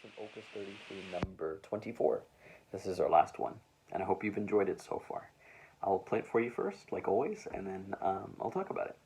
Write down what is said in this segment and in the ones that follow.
from Opus 33, number 24. This is our last one, and I hope you've enjoyed it so far. I'll play it for you first, like always, and then I'll talk about it.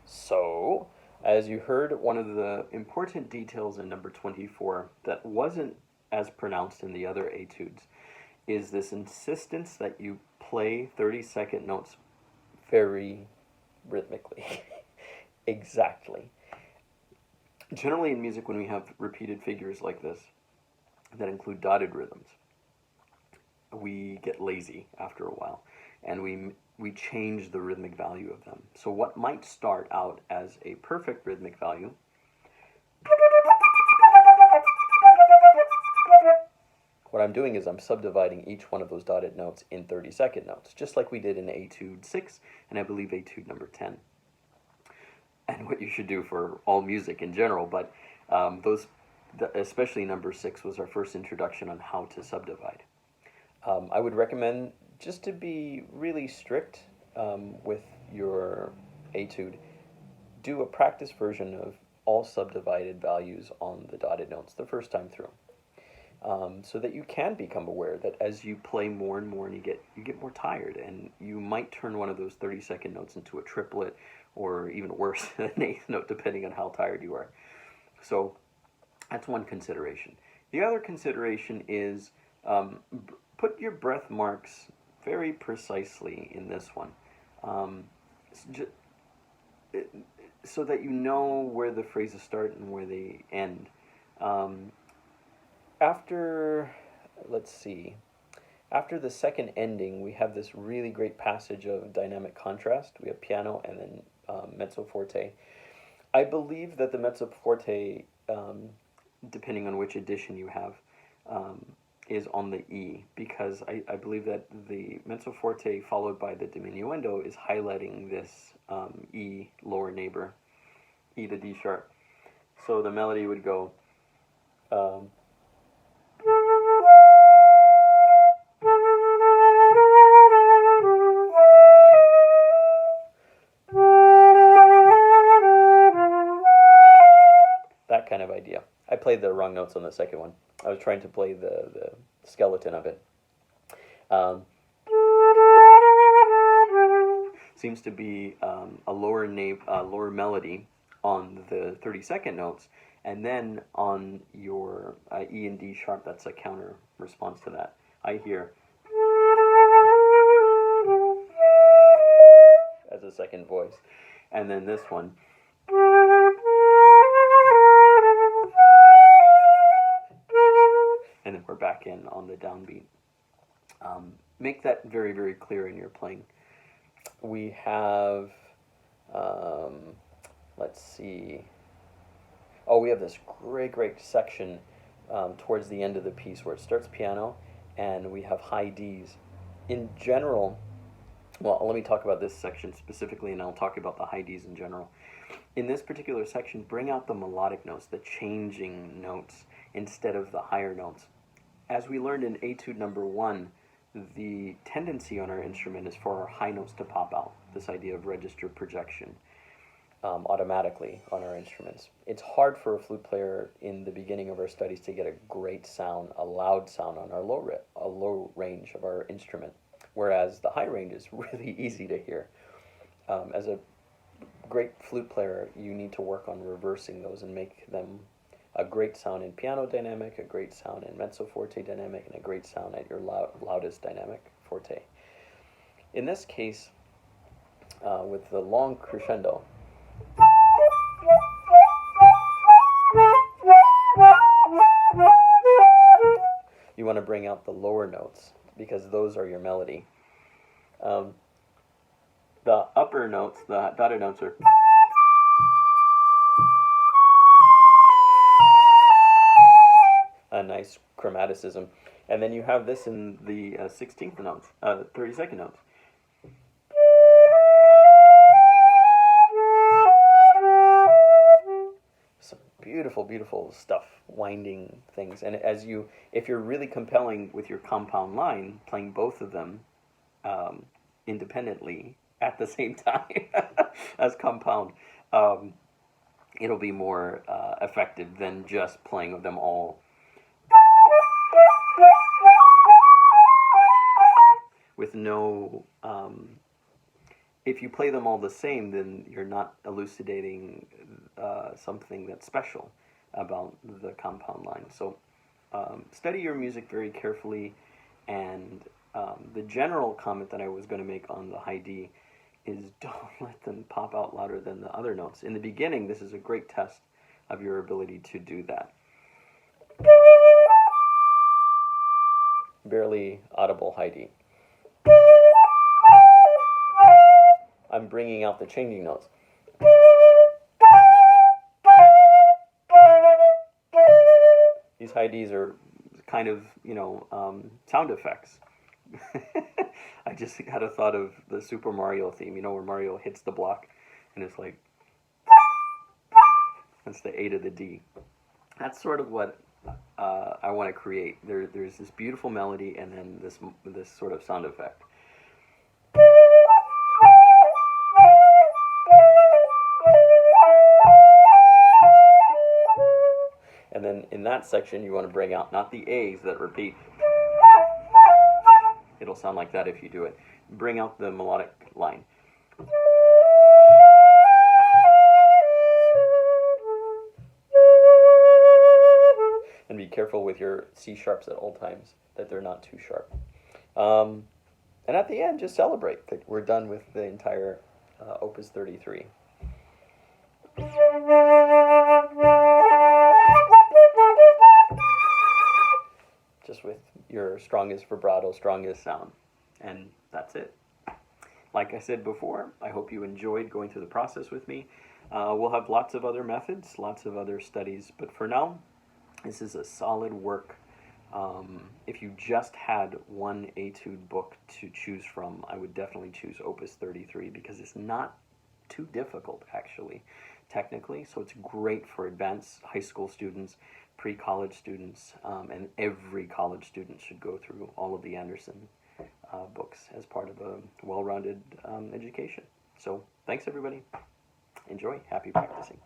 So, as you heard, one of the important details in number 24 that wasn't as pronounced in the other etudes is this insistence that you play 30-second notes very rhythmically. Exactly. Generally in music, when we have repeated figures like this that include dotted rhythms, we get lazy after a while, and we change the rhythmic value of them. So what might start out as a perfect rhythmic value what I'm doing is I'm subdividing each one of those dotted notes in 30-second notes, just like we did in Etude 6 and I believe Etude number 10. And what you should do for all music in general, but especially number 6 was our first introduction on how to subdivide. I would recommend just to be really strict with your etude, do a practice version of all subdivided values on the dotted notes the first time through, so that you can become aware that as you play more and more, and you get more tired, and you might turn one of those 30-second notes into a triplet, or even worse, an eighth note, depending on how tired you are. So that's one consideration. The other consideration is put your breath marks very precisely in this one, so that you know where the phrases start and where they end. After the second ending, we have this really great passage of dynamic contrast. We have piano and then mezzo forte. I believe that the mezzo forte, depending on which edition you have, is on the E, because I believe that the mezzo forte followed by the diminuendo is highlighting this E lower neighbor, E to D sharp. So the melody would go that kind of idea. I played the wrong notes on the second one. I was trying to play the skeleton of it. Seems to be a lower melody on the 30-second notes, and then on your E and D sharp, that's a counter response to that. I hear voice. And then this one. And then we're back in on the downbeat. Make that very, very clear in your playing. We have, let's see. Oh, we have this great section towards the end of the piece where it starts piano and we have high Ds. In general, well, let me talk about this section specifically and I'll talk about the high Ds in general. In this particular section, bring out the melodic notes, the changing notes, instead of the higher notes. As we learned in Etude number 1, the tendency on our instrument is for our high notes to pop out, this idea of register projection automatically on our instruments. It's hard for a flute player in the beginning of our studies to get a great sound, a loud sound on our low range of our instrument, whereas the high range is really easy to hear. As a great flute player, you need to work on reversing those and make them a great sound in piano dynamic, a great sound in mezzo forte dynamic, and a great sound at your loudest dynamic forte. In this case, with the long crescendo, you want to bring out the lower notes because those are your melody. The upper notes, the dotted notes, are a nice chromaticism. And then you have this in the 16th notes, 32nd notes. Some beautiful stuff, winding things. And if you're really compelling with your compound line, playing both of them independently at the same time as compound, it'll be more effective than just playing them all with no, if you play them all the same, then you're not elucidating something that's special about the compound line. So study your music very carefully, and the general comment that I was going to make on the high D is don't let them pop out louder than the other notes. In the beginning, this is a great test of your ability to do that. Barely audible high D. I'm bringing out the changing notes. These high Ds are kind of, sound effects. I just had a thought of the Super Mario theme, where Mario hits the block and it's like, that's the A to the D. That's sort of what I want to create. There's this beautiful melody and then this sort of sound effect. And then in that section, you want to bring out not the A's that repeat. It'll sound like that if you do it. Bring out the melodic line. And be careful with your C sharps at all times, that they're not too sharp. And at the end, just celebrate that we're done with the entire Opus 33. Just with your strongest vibrato, strongest sound. And that's it. Like I said before, I hope you enjoyed going through the process with me. We'll have lots of other methods, lots of other studies, but for now, this is a solid work. If you just had one etude book to choose from, I would definitely choose Opus 33 because it's not too difficult, actually, technically. So it's great for advanced high school students, pre-college students, and every college student should go through all of the Anderson books as part of a well-rounded education. So thanks, everybody. Enjoy. Happy practicing.